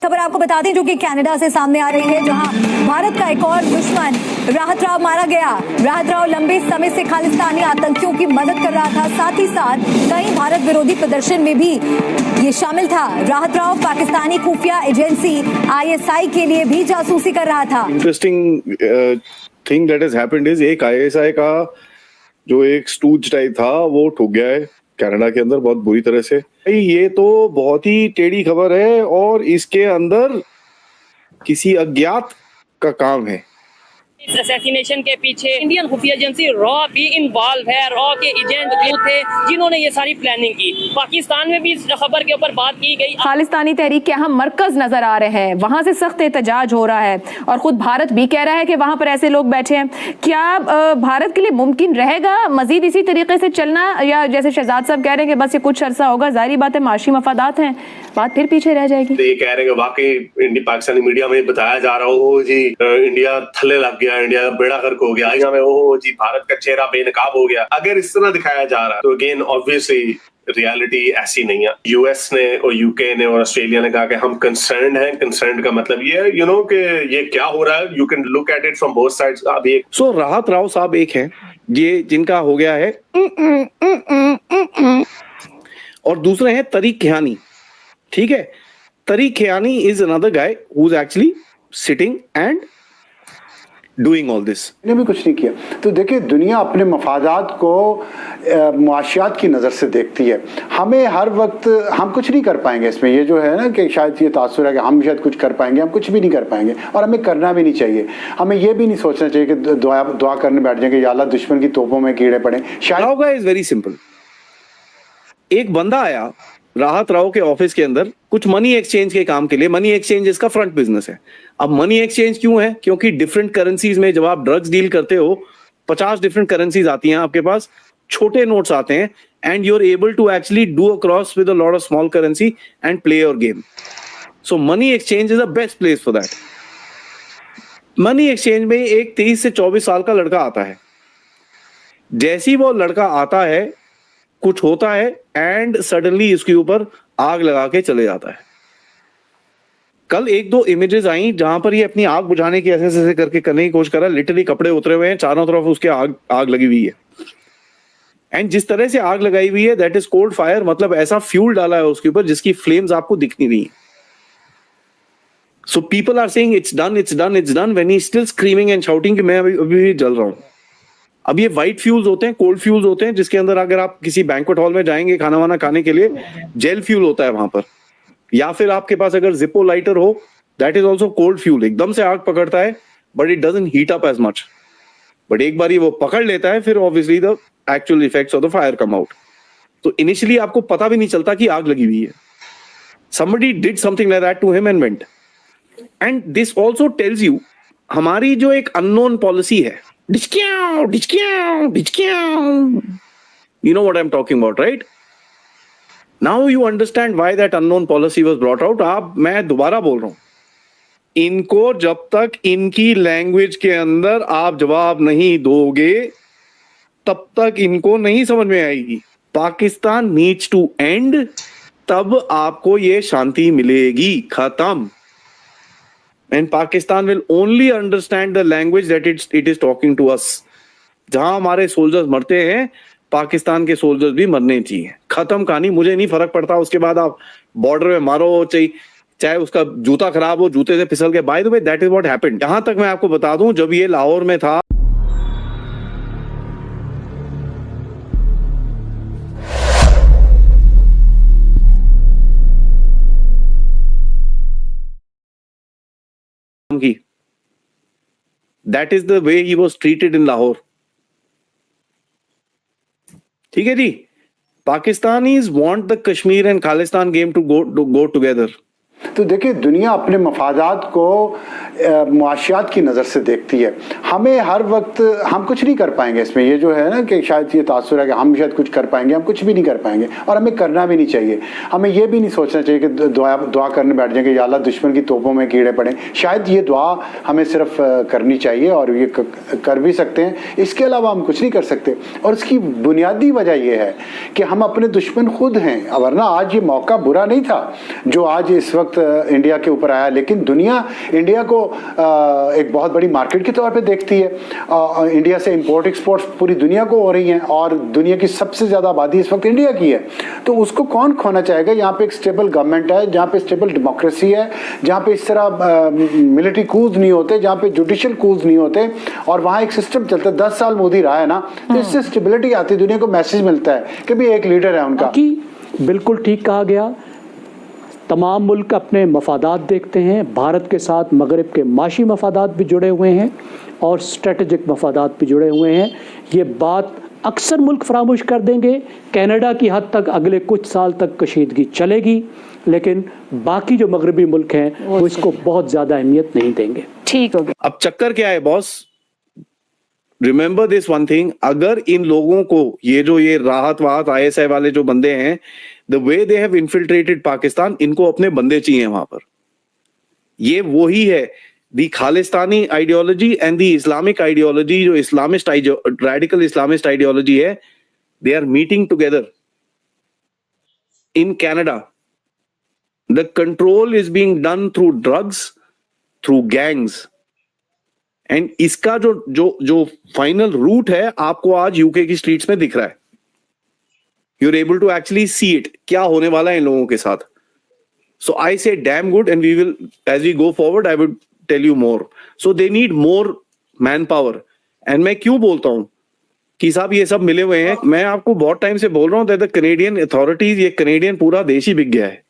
खबर आपको बता दें जो कि कनाडा से सामने आ रही है, जहां भारत का एक और दुश्मन राहत राव मारा गया। राहत राव लंबे समय से खालिस्तानी आतंकियों की मदद कर रहा था, साथ ही साथ कई भारत विरोधी प्रदर्शन में भी ये शामिल था। राहत राव पाकिस्तानी खुफिया एजेंसी ISI के लिए भी जासूसी कर रहा था। Interesting thing that has happened is एक ISI का जो एक स्टूज टाइप था वो ठुक गया है कनाडा के अंदर बहुत बुरी तरह से। ये तो बहुत ही टेढ़ी खबर है और इसके अंदर किसी अज्ञात का काम है। इस असैसिनेशन के पीछे इंडियन खुफिया एजेंसी रॉ भी इन्वॉल्व है। रॉ के एजेंट थे जिन्होंने ये सारी प्लानिंग की। पाकिस्तान में भी इस खबर के ऊपर बात की गई। खालिस्तानी तहरीक के अहम मरकज नजर आ रहे हैं, वहां से सख्त एहतजाज हो रहा है और खुद भारत भी कह रहा है कि वहां पर ऐसे लोग बैठे हैं। क्या भारत के लिए मुमकिन रहेगा मजीद इसी तरीके से चलना, या जैसे शहजाद साहब कह रहे हैं कि बस ये कुछ अरसा होगा, जाहिर बात है माशी मफादात हैं, बात फिर पीछे रह जाएगी। ये कह रहे हैं कि वाकई पाकिस्तानी मीडिया में बताया जा रहा हो जी इंडिया थल्ले लग गया, इंडिया बेड़ा गर्क हो गया, में ओह जी भारत का चेहरा बेनकाब हो गया। अगर इस तरह दिखाया जा रहा है तो अगेन ऑब्वियसली रियलिटी ऐसी नहीं है। US ने और UK ने और ऑस्ट्रेलिया ने कहा कि हम कंसर्न्ड हैं। कंसर्न्ड का मतलब ये है कि ये क्या हो रहा है, you can look at it from both sides. अभी सो राहत राव साहब एक हैं ये जिनका हो गया है और दूसरे हैं तरीक खियानी। ठीक है, Tariq Khiyani is another guy who is actually sitting and doing all this. ने भी कुछ नहीं किया। तो देखिए दुनिया अपने मफादात को मुआशियात की नज़र से देखती है। हमें हर वक्त हम कुछ नहीं कर पाएंगे इसमें। ये जो है ना कि शायद ये तासुर है कि हम शायद कुछ कर पाएंगे, हम कुछ भी नहीं कर पाएंगे और हमें करना भी नहीं चाहिए। हमें ये भी नहीं सोचना चाहिए कि दुआ करने बैठ जाएंगे या अल्लाह दुश्मन की तोपों में कीड़े पड़े। शायद इज वेरी सिंपल। एक बंदा आया राहत राव के ऑफिस के अंदर कुछ मनी एक्सचेंज के काम के लिए। मनी एक्सचेंज इसका फ्रंट बिजनेस है। अब मनी एक्सचेंज क्यों है? क्योंकि डिफरेंट करेंसीज में जब आप ड्रग्स डील करते हो 50 डिफरेंट करेंसीज आती हैं आपके पास, छोटे नोट्स आते हैं and you are able to actually do a cross with a lot of small currency and play your game. So money exchange is the best place for that. Money exchange में एक 23 से 24 साल का लड़का आता है। जैसे ही वो लड़का आता है कुछ होता है एंड सडनली इसके ऊपर आग लगा के चले जाता है। कल 1-2 इमेजेस आई जहां पर ये अपनी आग बुझाने की ऐसे करके करने की कोशिश कर रहा है। लिटरली कपड़े उतरे हुए हैं, चारों तरफ उसके आग लगी हुई है एंड जिस तरह से आग लगाई हुई है दैट इज कोल्ड फायर। मतलब ऐसा फ्यूल डाला है उसके ऊपर जिसकी फ्लेम्स आपको दिखनी नहीं है। So people are saying it's done, it's done, it's done when he is still screaming and shouting कि मैं अभी भी जल रहा हूं। अब ये व्हाइट फ्यूल्स होते हैं, कोल्ड फ्यूल्स होते हैं, जिसके अंदर अगर आप किसी बैंक्वेट हॉल में जाएंगे खाना वाना खाने के लिए, जेल फ्यूल होता है वहां पर। या फिर आपके पास अगर जिप्पो लाइटर हो, that is also cold fuel. एकदम से आग पकड़ता है but it doesn't heat up as much. But एक बार ये वो पकड़ लेता है फिर obviously the actual effects of the fire come out. तो इनिशियली आपको पता भी नहीं चलता कि आग लगी हुई है। somebody did something like that to him and went. And this also tells you हमारी जो एक unknown policy है, you know what I'm talking about, right? Now you understand why that unknown policy was brought out. अब मैं दोबारा बोल रहा हूं, इनको जब तक इनकी लैंग्वेज के अंदर आप जवाब नहीं दोगे तब तक इनको नहीं समझ में आएगी। पाकिस्तान नीड्स टू एंड, तब आपको ये शांति मिलेगी। खत्म। And Pakistan will only understand the language that it is talking to us. जहां हमारे सोल्जर्स मरते हैं पाकिस्तान के सोल्जर्स भी मरने चाहिए। खत्म कहानी। मुझे नहीं फर्क पड़ता उसके बाद आप बॉर्डर में मारो, चाहे उसका जूता खराब हो, जूते से फिसल के। By the way that is what happened. यहां तक मैं आपको बता दूं, जब ये लाहौर में था की, that is the way he was treated in Lahore. ठीक है जी। Pakistanis want the Kashmir and Khalistan game to go together. तो देखिए दुनिया अपने मफादात को मुआशियात की नज़र से देखती है। हमें हर वक्त हम कुछ नहीं कर पाएंगे इसमें, ये जो है ना कि शायद ये तासुर है कि हम शायद कुछ कर पाएंगे, हम कुछ भी नहीं कर पाएंगे और हमें करना भी नहीं चाहिए। हमें ये भी नहीं सोचना चाहिए कि दुआ करने बैठ जाएंगे या अल्लाह दुश्मन की तोपों में कीड़े पड़े। शायद ये दुआ हमें सिर्फ करनी चाहिए और ये कर भी सकते हैं, इसके अलावा हम कुछ नहीं कर सकते। और इसकी बुनियादी वजह यह है कि हम अपने दुश्मन खुद हैं, वरना आज ये मौका बुरा नहीं था जो आज इस वक्त इंडिया के ऊपर आया, लेकिन दुनिया इंडिया को एक बहुत बड़ी मार्केट के तौर पे देखती है। इंडिया से इंपोर्ट एक्सपोर्ट पूरी दुनिया को हो रही हैं और दुनिया की सबसे ज़्यादा आबादी इस वक्त इंडिया की है, तो उसको कौन खोना चाहेगा। यहाँ पे एक स्टेबल गवर्नमेंट है, जहाँ पे स्टेबल डेमोक्रेसी है, जहाँ पे इस तरह मिलिट्री कूज नहीं होते, जहाँ पे जुडिशियल कूज नहीं होते और वहाँ एक सिस्टम चलता है। 10 साल मोदी रहा है ना, तो इससे स्टेबिलिटी आती है, दुनिया को मैसेज मिलता है कि भी एक लीडर है उनका। बिल्कुल ठीक कहा गया। तमाम मुल्क अपने मफादात देखते हैं, भारत के साथ मगरिब के माशी मफादात भी जुड़े हुए हैं और स्ट्रेटेजिक मफादात भी जुड़े हुए हैं। ये बात अक्सर मुल्क फरामोश कर देंगे। कनाडा की हद तक अगले कुछ साल तक कशीदगी चलेगी, लेकिन बाकी जो मगरबी मुल्क हैं वो इसको बहुत ज़्यादा अहमियत नहीं देंगे। ठीक हो गया। अब चक्कर क्या है boss, remember this one thing, अगर इन लोगों को ये राहत वाहत ISI वाले जो बंदे हैं, the way they have infiltrated Pakistan, इनको अपने बंदे चाहिए वहां पर। ये वही है the Khalistani ideology and the Islamic ideology, जो इस्लामिस्ट रेडिकल इस्लामिस्ट आइडियोलॉजी है, they are meeting together in Canada. The control is being done through drugs, through gangs, and इसका जो फाइनल रूट है आपको आज यूके की स्ट्रीट्स में दिख रहा है। You are able to actually see it, क्या होने वाला है इन लोगों के साथ। So I say damn good, and we will as we go forward I would tell you more. So they need more man power. And मैं क्यों बोलता हूं कि साहब ये सब मिले हुए हैं, मैं आपको बहुत टाइम से बोल रहा हूं दैट द कैनेडियन अथॉरिटीज, ये कैनेडियन पूरा देश ही बिक गया है।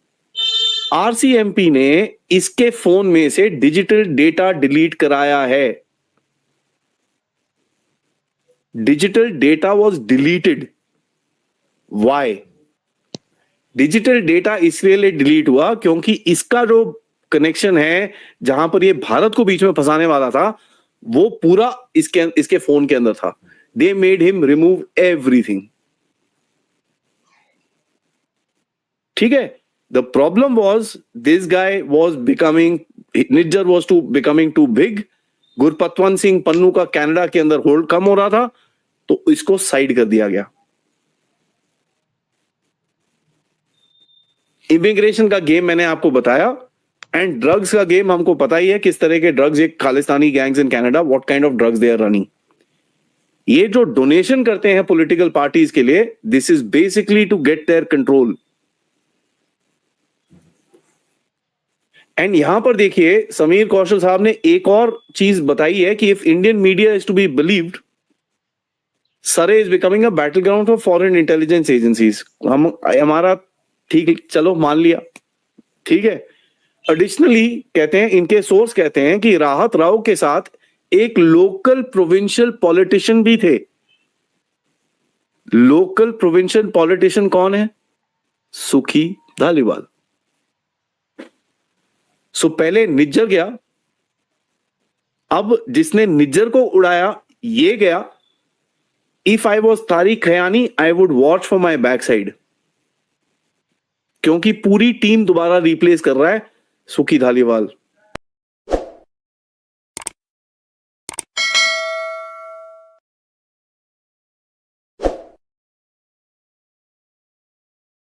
RCMP ने इसके फोन में से डिजिटल डेटा डिलीट कराया है। Digital data was deleted. Why? Digital data इसलिए डिलीट हुआ क्योंकि इसका जो कनेक्शन है, जहां पर ये भारत को बीच में फंसाने वाला था, वो पूरा इसके फोन के अंदर था। They made him remove everything. ठीक है, the problem was this guy was becoming, Nijjar was becoming too big. Gurpatwant Singh Pannu का कनाडा के अंदर होल्ड कम हो रहा था, तो इसको साइड कर दिया गया। इमिग्रेशन का गेम मैंने आपको बताया, एंड ड्रग्स का गेम हमको पता ही है किस तरह के ड्रग्स, एक Khalistani gangs in Canada, what kind of drugs they are running. ये जो डोनेशन करते हैं पॉलिटिकल पार्टीज के लिए, this is basically to get their control. And यहां पर देखिए, समीर कौशल साहब ने एक और चीज बताई है कि if Indian media is to be believed, Surrey is becoming a battle ground for foreign intelligence agencies. हमारा ठीक, चलो मान लिया, ठीक है। एडिशनली कहते हैं, इनके सोर्स कहते हैं कि राहत राव के साथ एक लोकल प्रोविंशियल पॉलिटिशियन भी थे। लोकल प्रोविंशियल पॉलिटिशियन कौन है? सुखी धालीवाल। सो पहले निज्जर गया, अब जिसने निज्जर को उड़ाया ये गया। If I was Tariq Khiyani, I would watch for my back side, क्योंकि पूरी टीम दोबारा रिप्लेस कर रहा है सुखी धालीवाल।